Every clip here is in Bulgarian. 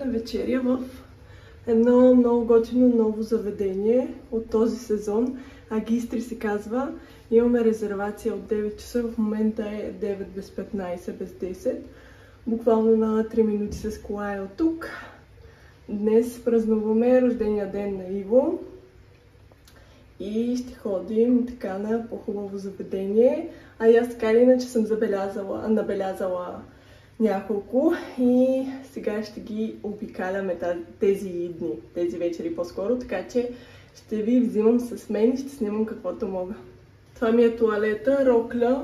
Вечеря в едно много готино ново заведение от този сезон. Агистри се казва. Имаме резервация от 9 часа. В момента е 9 без 15, без 10. Буквално на 3 минути с кола е от тук. Днес празнуваме рождения ден на Иво. И ще ходим така на по-хубаво заведение. А и аз така или иначе съм набелязала няколко и сега ще ги обикаляме тези дни, тези вечери по-скоро, така че ще ви взимам с мен и ще снимам каквото мога. Това ми е тоалета, рокля.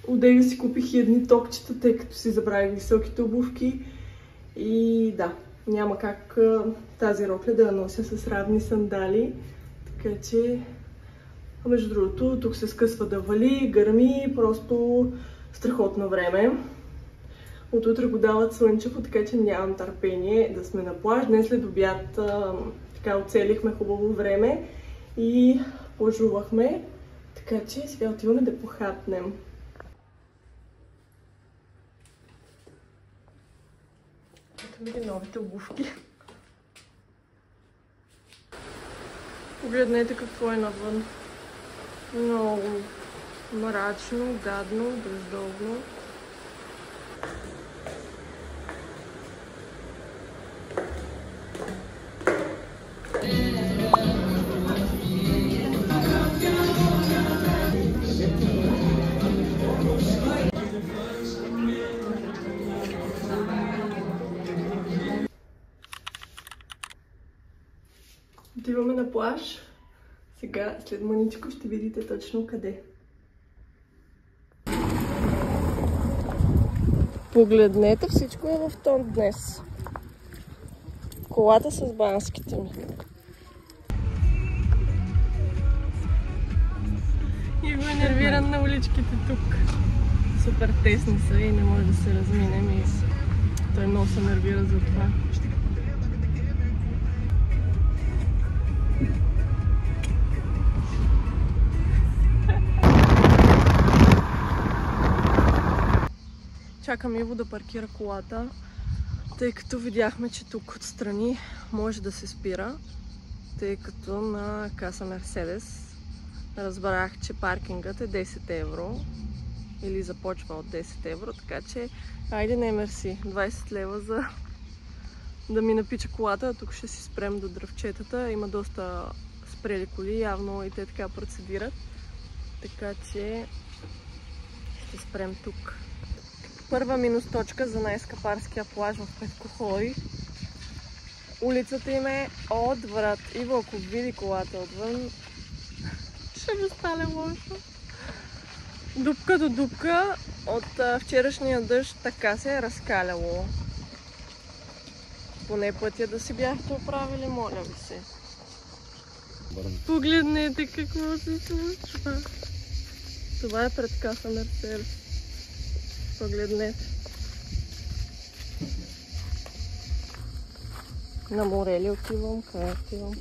Одеве си купих и едни токчета, тъй като си забравих високите обувки. И да, няма как тази рокля да я нося с равни сандали, така че... А между другото, тук се скъсва да вали, гърми, просто... страхотно време. От утре го дават слънчево, така че нямам търпение да сме на плаж. Днес след обяд така оцелихме хубаво време и плажувахме. Така че сега отиваме да похапнем. Ето ми ги новите обувки. Погледнете какво е навън. Много мрачно, гадно, бездълно. Отиваме на плаж. Сега, след мъничко, ще видите точно къде. Погледнете, всичко е в тон днес. Колата с банските ми. И го е нервиран на уличките тук. Супер тесни са и не може да се разминем и той много се нервира за това. Чакам Иво да паркира колата, тъй като видяхме, че тук отстрани може да се спира, тъй като на каса Мерседес разбрах, че паркингът е 10 евро или започва от 10 евро, така че айде не мерси, 20 лева за да ми напича колата, а тук ще си спрем до дръвчетата, има доста спрели коли, явно и те така процедират, така че ще спрем тук. Първа минус точка за най-скъпарския плаж в Петкохой. Улицата им е отврат. Иво, ако види колата отвън, ще ми стане лошо. Дупка до дупка от вчерашния дъжд така се е разкаляло. Поне пътя да си бяхте оправили, моля ви се. Погледнете какво се случва. Това е пред каса Мерседес. Погледнете. На море ли отивам? Къде отивам?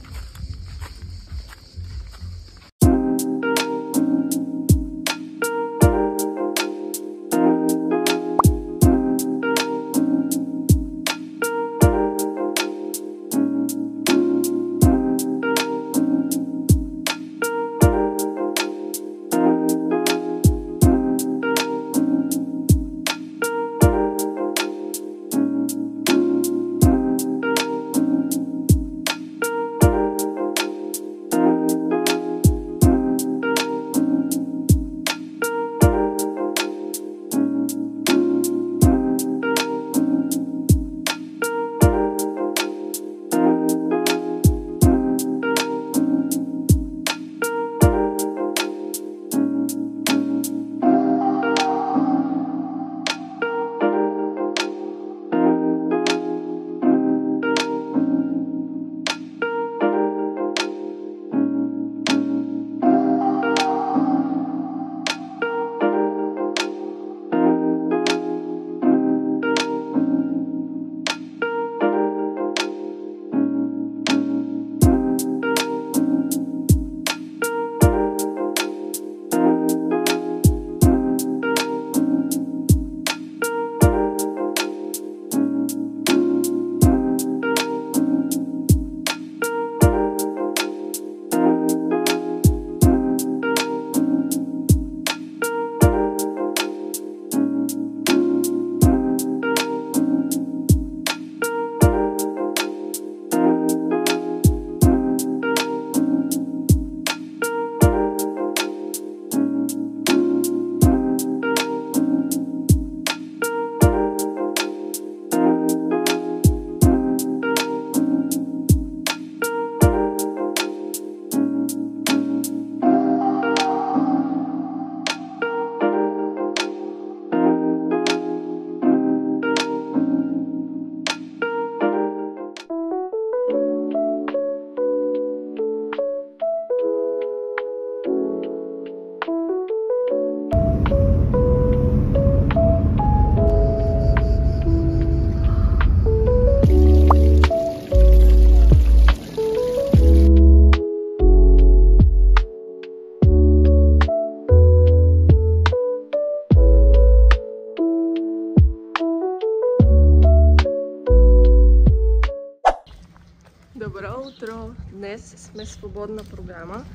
днес сме свободна програма,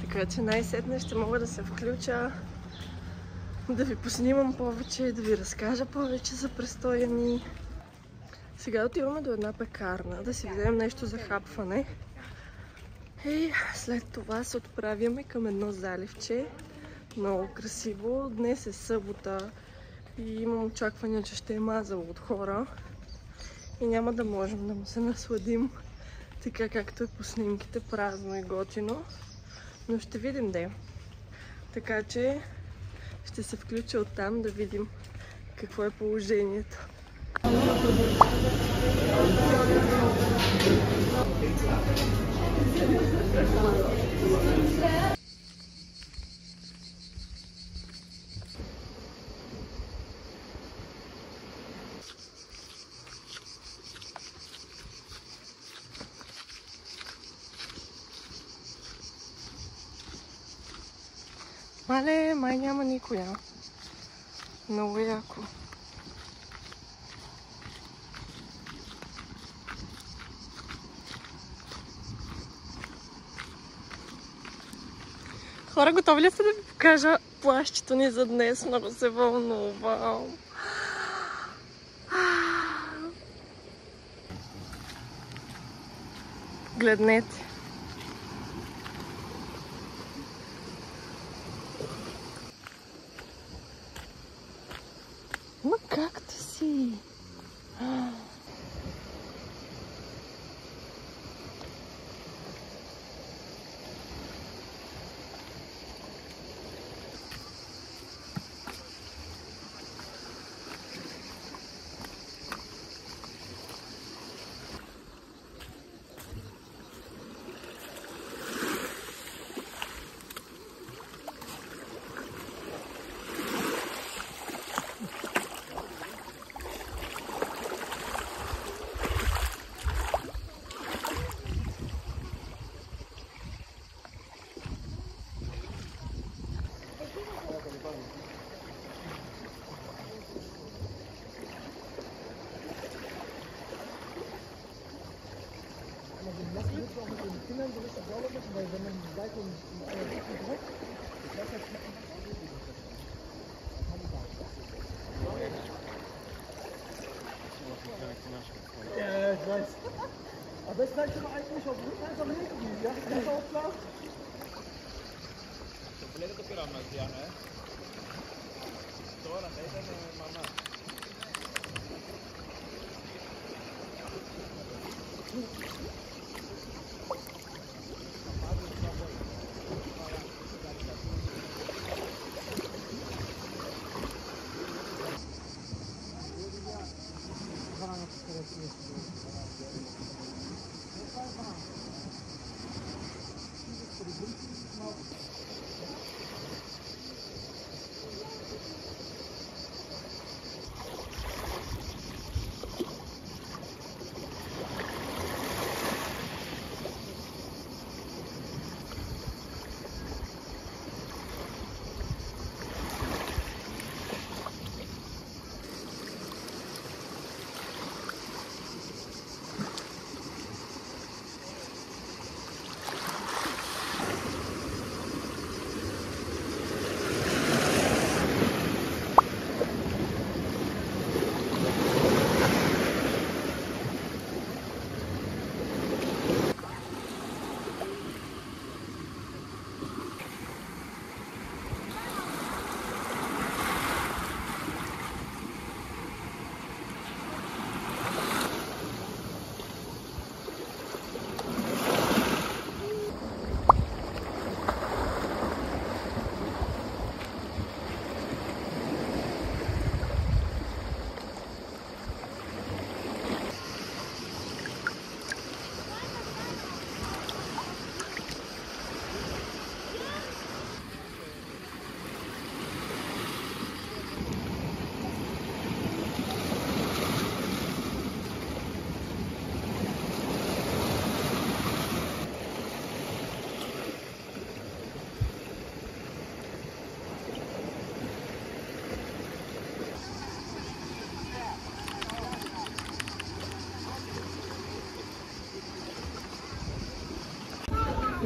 така че най-сетне ще мога да се включа, да ви поснимам повече, да ви разкажа повече за престоя ни. Сега отиваме до една пекарна, да си вземем нещо за хапване. И след това се отправяме към едно заливче. Много красиво. Днес е събота и имам очаквания, че ще е мазало от хора. И няма да можем да му се насладим така както е по снимките, празно и готино. Но ще видим де. Така че ще се включа оттам да видим какво е положението. Мале, май няма никоя. Много яко. Хора, готови ли сте да ви покажа плащето ни за днес? Много се вълнувам. Гледнете. Ма както си? Ja, ich weiß. Aber es reicht aber eigentlich auf Rücken einfach hinten. Ja, ist auch klar.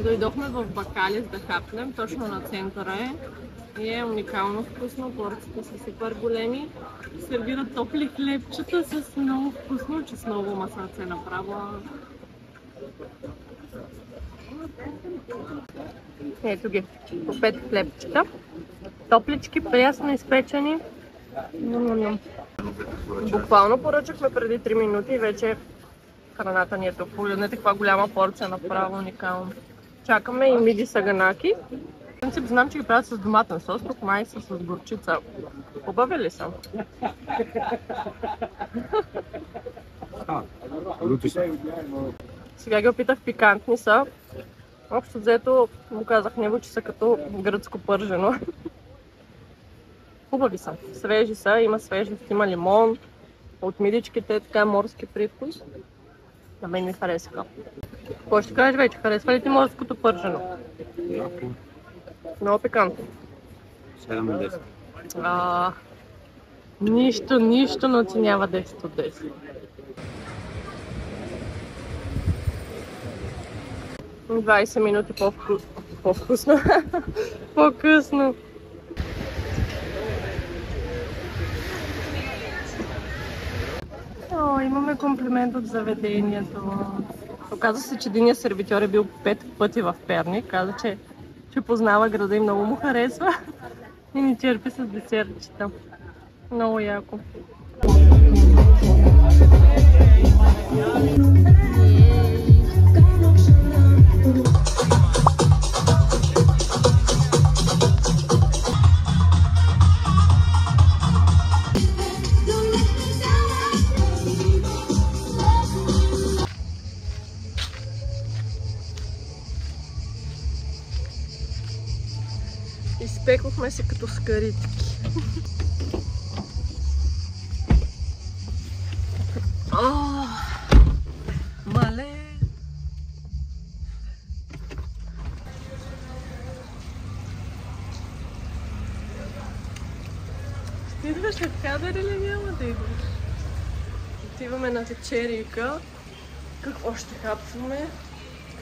Дойдохме в Бакалис да хапнем, точно на центъра е. И е уникално вкусно, порциите са супер големи. Сервират топли хлебчета с много вкусно чесново масаце направо. Ето ги, по 5 хлебчета. Топлички, прясно изпечени. Буквално поръчахме преди 3 минути и вече храната ни е тук. Погледнете каква голяма порция, направо уникално. Чакаме и миди саганаки. В принцип знам, че ги правят с доматен сос, тук май са с горчица. Хубави ли са? Сега ги опитах, пикантни са. Общо взето му казах него, че са като гръцко пържено. Хубави са, свежи са, има свежест, има лимон, от мидичките така морски привкус. На мен ми харесаха. Какво ще кажеш вече? Харесва ли ти морското пържено? Много пикантно. 7 на 10. Нищо не оценява 10 от 10. – 20 минути по-вкусно. По-късно. Имаме комплимент от заведението. Оказва се, че единият сервитьор е бил 5 пъти в Перник. Каза, че познава града и много му харесва. И ни черпи с десертчета. Много яко. Изпекохме се като скаритки. Мале! Ще идваш в кадър или няма да идваш? Отиваме на вечерика. Какво ще хапваме?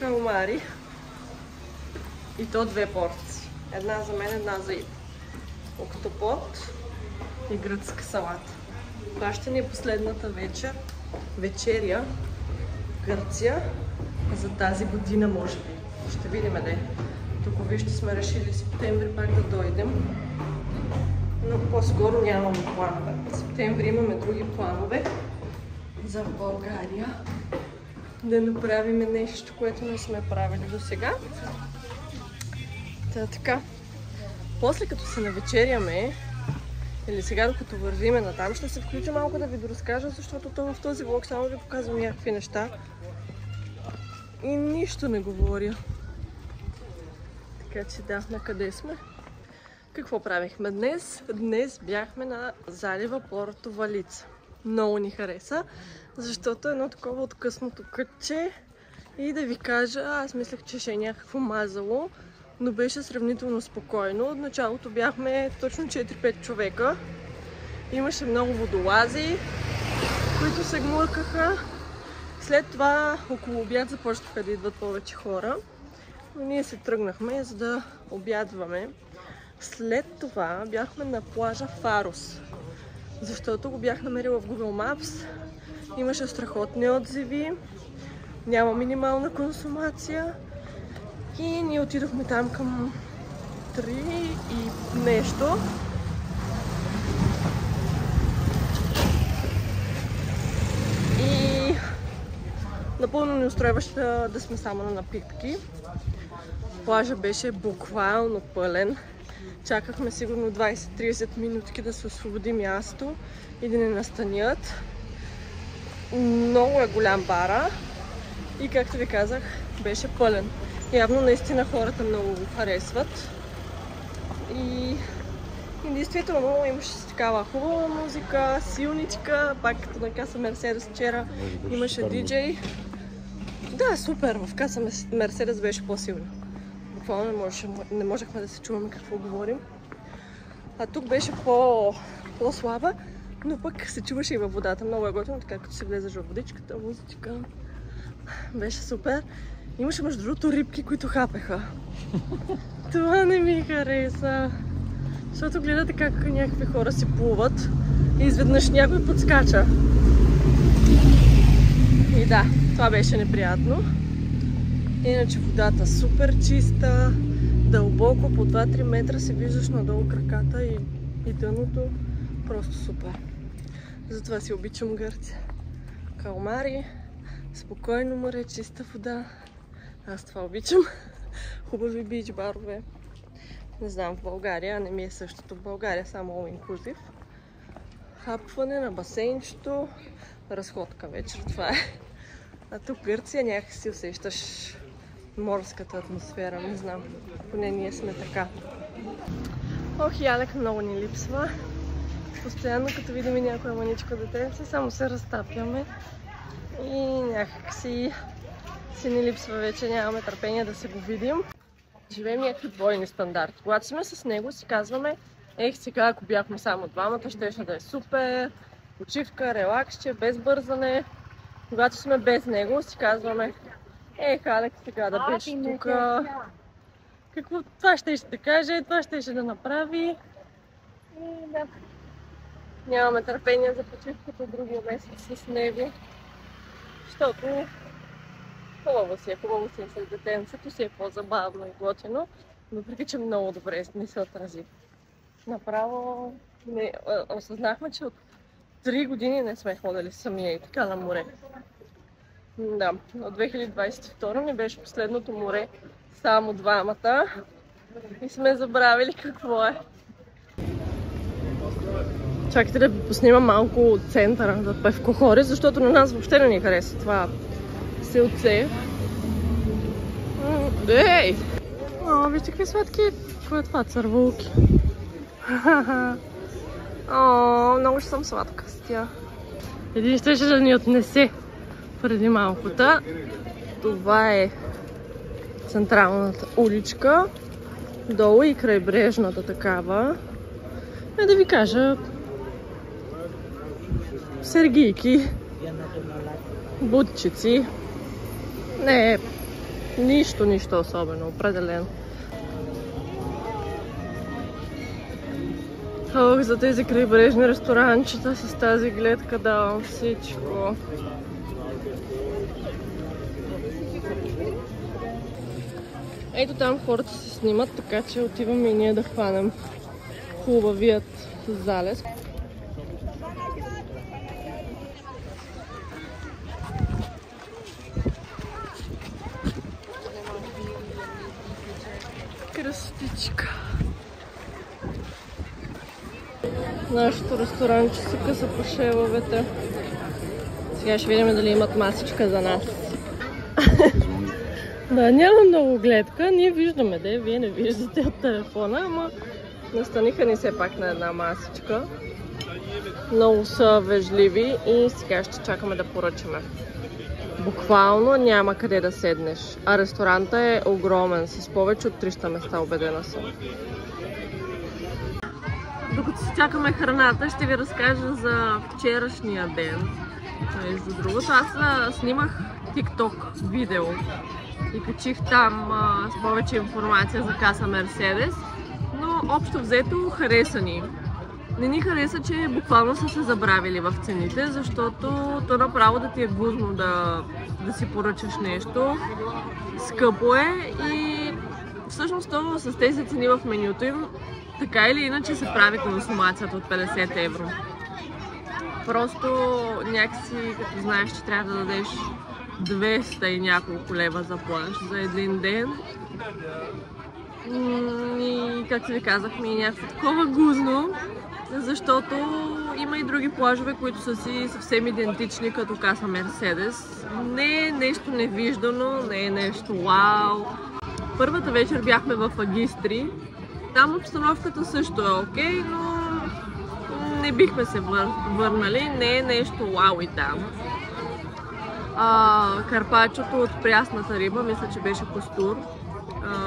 Калмари. И то 2 порции. Една за мен, една за Иво. Октопод и гръцка салата. Това ще ни е последната вечеря в Гърция за тази година, може би. Ще видим, де. Тук вижте, сме решили септември пак да дойдем. Но по-скоро нямаме планове. В септември имаме други планове за България. Да направим нещо, което не сме правили до сега. Така, после като се навечеряме, или сега докато вървиме натам, ще се включа малко да ви доразкажа, защото в този влог само ви показвам някакви неща и нищо не говоря. Така че да, на къде сме? Какво правихме днес? Днес бяхме на залива Порто Валица. Много ни хареса, защото е едно такова откъснато кътче и да ви кажа, аз мислех, че ще е някакво мазало, но беше сравнително спокойно. От началото бяхме точно 4-5 човека. Имаше много водолази, които се гмуркаха. След това около обяд започнаха да идват повече хора. Но ние се тръгнахме, за да обядваме. След това бяхме на плажа Фарос, защото го бях намерила в Google Maps. Имаше страхотни отзиви, няма минимална консумация. И ние отидохме там към 3 и нещо. И напълно не устройваше да сме само на напитки. Плажа беше буквално пълен. Чакахме сигурно 20-30 минутки да се освободи място и да не настанят. Много е голям бара и, както ви казах, беше пълен. Явно наистина хората много го харесват. И действително имаше такава хубава музика, силничка, пак като на Каса Мерседес вчера имаше диджей. Да, супер, в Каса Мерседес беше по-силно. Буквално не можехме да се чуваме какво говорим. А тук беше по-слаба, но пък се чуваше и във водата. Много е готино, така като се влезеш във водичката, музичка. Беше супер. Имаше между другото рибки, които хапеха. Това не ми хареса. Защото гледате как някакви хора си плуват и изведнъж някой подскача. И да, това беше неприятно. Иначе водата супер чиста, дълбоко, по 2-3 метра се виждаш надолу краката и дъното. Просто супер. Затова си обичам Гърция. Калмари, спокойно море, чиста вода. Аз това обичам. Хубави бич барове. Не знам в България, не ми е същото. В България само all inclusive. Хапване на басейнчето, разходка вечер, това е. А тук в Гърция някакси усещаш морската атмосфера, не знам. Поне ние сме така. Ох, Ялек много ни липсва. Постоянно като видим някоя маничко детенце, само се разтапяме. И някакси си ни липсва вече, нямаме търпение да се го видим. Живеем някакви двойни стандарти. Когато сме с него си казваме, сега ако бяхме само двамата, щеше да е супер, почивка, релаксче, без бързане. Когато сме без него си казваме, Халек сега да беше тук. Какво това щеше да каже, това щеше да направи. И да. Нямаме търпение за почивката другия месец с него. Защото хубаво си е с детенцето, си е по-забавно и готино, въпреки че много добре не се отрази. Направо осъзнахме, че от 3 години не сме ходили самия и така на море. Да, от 2022 ни беше последното море, само двамата и сме забравили какво е. Чакайте да ви поснимам малко от центъра за Певкохори, защото на нас въобще не ни хареса това селце. Ей! О, вижте какви сладки! Какво е това? Цървулки. О, много ще съм сладка с тя. Един щеше да ни отнесе преди малкото. Това е централната уличка. Долу и крайбрежната такава. И да ви кажа, сергийки, бутчици. Не, нищо особено, определено. Ох, за тези крайбрежни ресторанчета с тази гледка давам всичко. Ето там хората се снимат, така че отиваме и ние да хванем хубавият залез. Кръстичка. Нашето ресторанче се къса по шеловете. Сега ще видим дали имат масичка за нас. Да, няма много гледка. Ние виждаме, вие не виждате от телефона, ама настаниха ни все пак на една масичка. Много са вежливи и сега ще чакаме да поръчаме. Буквално няма къде да седнеш, а ресторанта е огромен, с повече от 300 места, убедена съм. Докато си чакаме храната, ще ви разкажа за вчерашния ден. За другото, аз снимах TikTok видео и качих там с повече информация за каса Мерседес, но общо взето хареса ни. Не ни хареса, че буквално са се забравили в цените, защото то направо да ти е гузно да си поръчаш нещо. Скъпо е и всъщност това с тези цени в менюто им така или иначе се прави консумацията от 50 евро. Просто някакси, като знаеш, че трябва да дадеш 200 и няколко лева за плаж за един ден. И както ви казахме, е някакво такова гузно, защото има и други плажове, които са си съвсем идентични като каса Мерседес. Не е нещо невиждано, не е нещо вау. Първата вечер бяхме в Агистри. Там обстановката също е окей, но не бихме се върнали, не е нещо вау и там. Карпачото от прясната риба, мисля, че беше костур.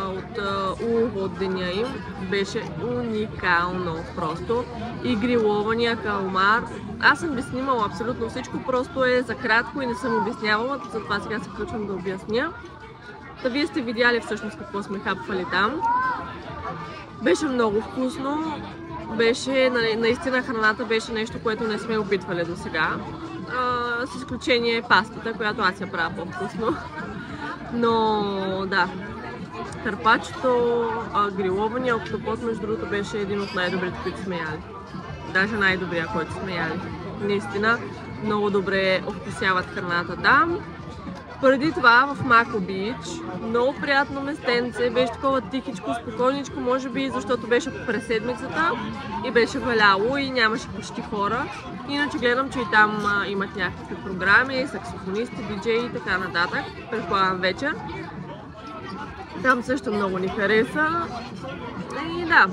от улова от деня им. Беше уникално просто. И грилования калмар. Аз съм ви снимала абсолютно всичко, просто е за кратко и не съм обяснявала, затова сега се включвам да обясня. Та вие сте видяли всъщност какво сме хапвали там. Беше много вкусно. Беше, наистина храната беше нещо, което не сме опитвали до сега. С изключение пастата, която аз я правя по-вкусно. Но да, карпачето, грилования октопод, между другото, беше един от най-добрите, които сме яли. Даже най-добрия, който сме яли. Наистина, много добре овкусяват храната там. Преди това в Мако Бич, много приятно местенце, беше такова тихичко, спокойничко, може би защото беше през седмицата и беше валяло и нямаше почти хора. Иначе гледам, че и там имат някакви програми, саксофонисти, диджеи и така нататък, предполагам вечер. Там също много ни хареса. И да,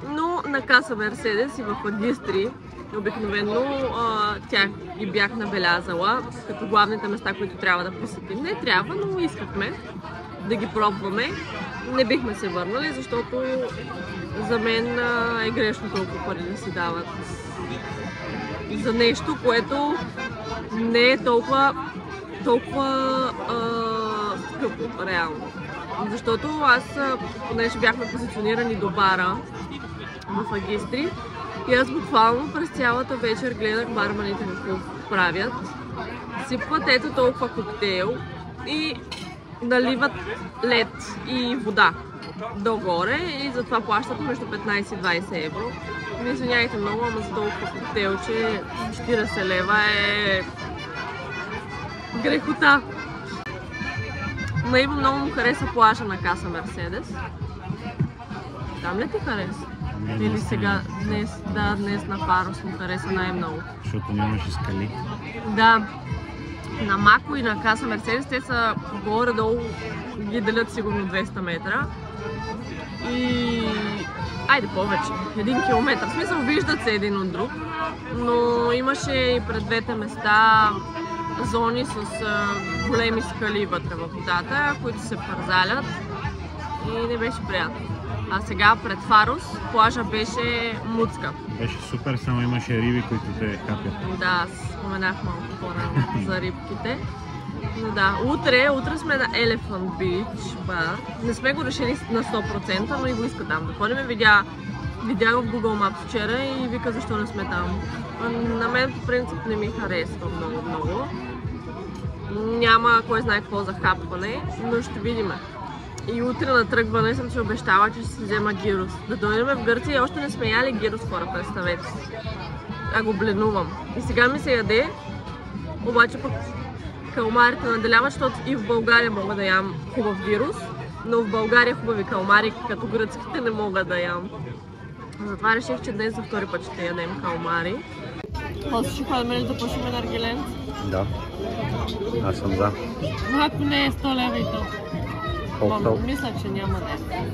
но на Каса Мерседес и в Агистри обикновено тях ги бях набелязала като главните места, които трябва да посетим. Не трябва, но искахме да ги пробваме. Не бихме се върнали, защото за мен е грешно толкова пари да си дават за нещо, което не е толкова скъпо, реално. Защото аз, понеже бяхме позиционирани до бара в Агистри, и аз буквално през цялата вечер гледах барманите какво правят. Сипват ето толкова коктейл и наливат лед и вода догоре и затова плащат между 15 и 20 евро. Не извиняйте много, ама за толкова коктейл, че 40 лева е грехота. На Иво много му хареса плажа на Каса Мерседес. Там ли ти хареса? Или сега, днес на Фарос му хареса най-много. Защото нямаше скали. Да. На Мако и на Каса Мерседес те са горе-долу, ги делят сигурно 200 метра. И... айде повече, 1 километър. В смисъл, виждат се един от друг. Но имаше и пред двете места зони с големи скали вътре в водата, които се парзалят и не беше приятно. А сега пред Фарос плажа беше муцка. Беше супер, само имаше риби, които те хапят. Да, споменах малко по-рано за рибките. Но да, утре сме на Elephant Beach бар. Не сме го решили на 100%, но и го иска там да ходим. Видя го в Google Maps вчера и вика защо не сме там. На мен по принцип не ми харесва много. Няма кой знае какво за хапване, но ще видим. И утре на тръгване съм си обещала, че ще си взема гирос. Да дойдем в Гърция и още не сме яли гирос, хора, представете си. А го бленувам. И сега ми се яде, обаче пък калмарите наделяват, защото и в България мога да ям хубав гирос, но в България хубави калмари, като гръцките, не мога да ям. Затова реших, че днес за втори път ще ядем калмари. После ще ходим ли да пушим наргилен? Да, аз съм за. Ако не е 100 лева и то. Мисля, че няма да е.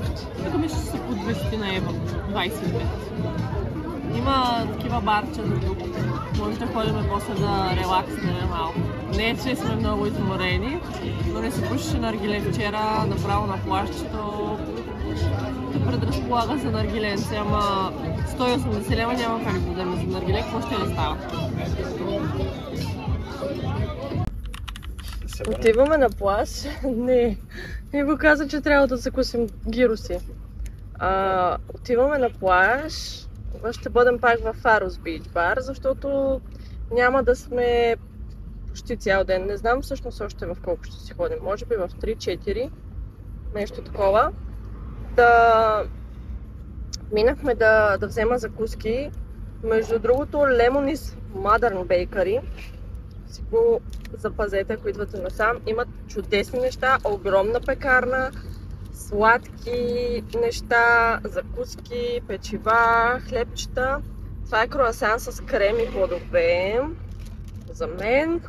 Тук ми ще са по 20 на евро, 25. Има такива барчета тук. Може да ходим после да релакснем малко. Не, че сме много изморени, но не се пушеше наргиле вчера, направо на плащето. Те предразполага за наргиленце, ама 180 лева няма как да дадем за наргиле, какво ще не става? Отиваме на плаж. Не. Иво каза, че трябва да закусим гироси. Отиваме на плаж. Ще бъдем пак в Фарос Бич бар, защото няма да сме почти цял ден. Не знам всъщност още в колко ще си ходим. Може би в 3-4. Нещо такова. Минахме да взема закуски. Между другото, Lemon's Modern Bakery. Си го запазете, ако идвате насам. Имат чудесни неща, огромна пекарна, сладки неща, закуски, печива, хлебчета. Това е круасан с крем и плодове. За мен.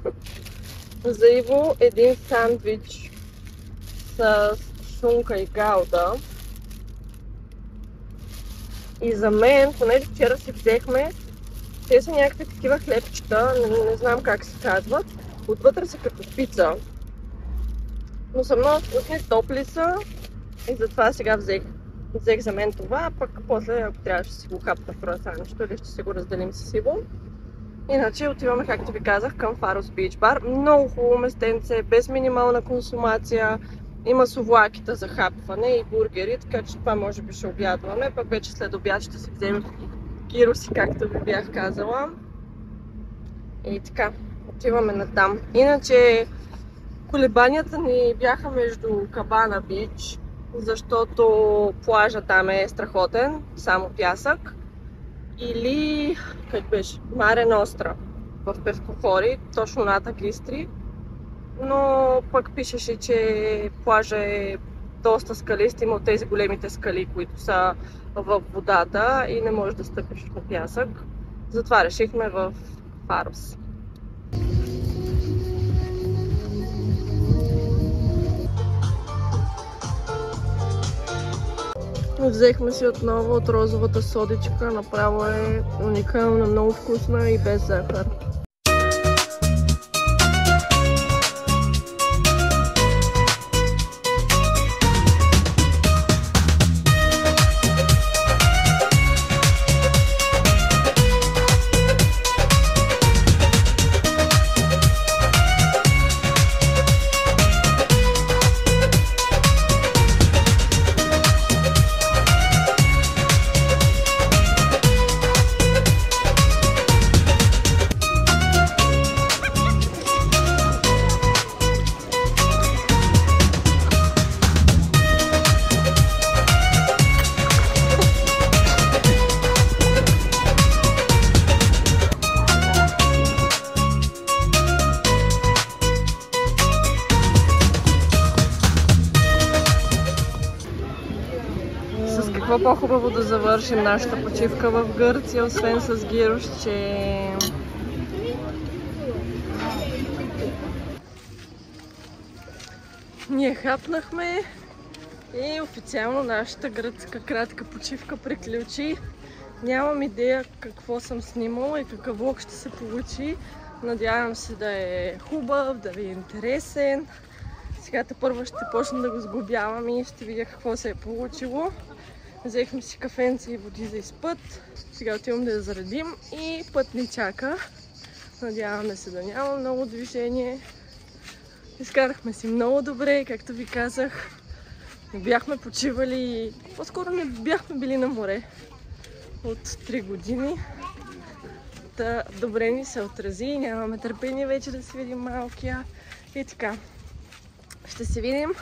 За Иво един сандвич с шунка и гауда. И за мен, понеже вчера си взехме, те са някакви такива хлебчета, не знам как се казват. Отвътре са като пица. Но са много вкусни, топли са И затова сега взех за мен това, пък после, ако трябваше си го хапна в круасанчето или ще си го разделим с Иво. Иначе отиваме, както ви казах, към Faros Beach Bar. Много хубаво местенце, без минимална консумация. Има совлаките за хапване и бургери, така че това може би ще обядваме. Пък вече след обяд ще си вземем гироси, както ви бях казала. И така, отиваме натам. Иначе колебанията ни бяха между Cabana Beach, защото плажа там е страхотен, само пясък. Или, как беше, Маре Ностра в Певкохори, точно над Агистри. Но пък пишеше, че плажа е доста скалист, има от тези големите скали, които са в водата и не можеш да стъпиш на пясък. Затова решихме в Faros. Взехме си отново от розовата содичка, направо е уникална, много вкусна и без захар. Какво по-хубаво да завършим нашата почивка в Гърция, освен с гирош, че ние хапнахме и официално нашата гръцка кратка почивка приключи. Нямам идея какво съм снимала и какъв влог ще се получи. Надявам се да е хубав, да ви е интересен. Сега първо ще почна да го сглобявам и ще видя какво се е получило. Взехме си кафенца и води за изпът. Сега отивам да я заредим и път ни чака. Надяваме се да няма много движение. Изкарахме си много добре, както ви казах. Не бяхме почивали, по-скоро не бяхме били на море от 3 години. Та добре ни се отрази, нямаме търпение вече да си видим малкия. И така, ще се видим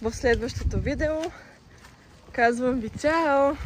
в следващото видео. Казвам ви чао!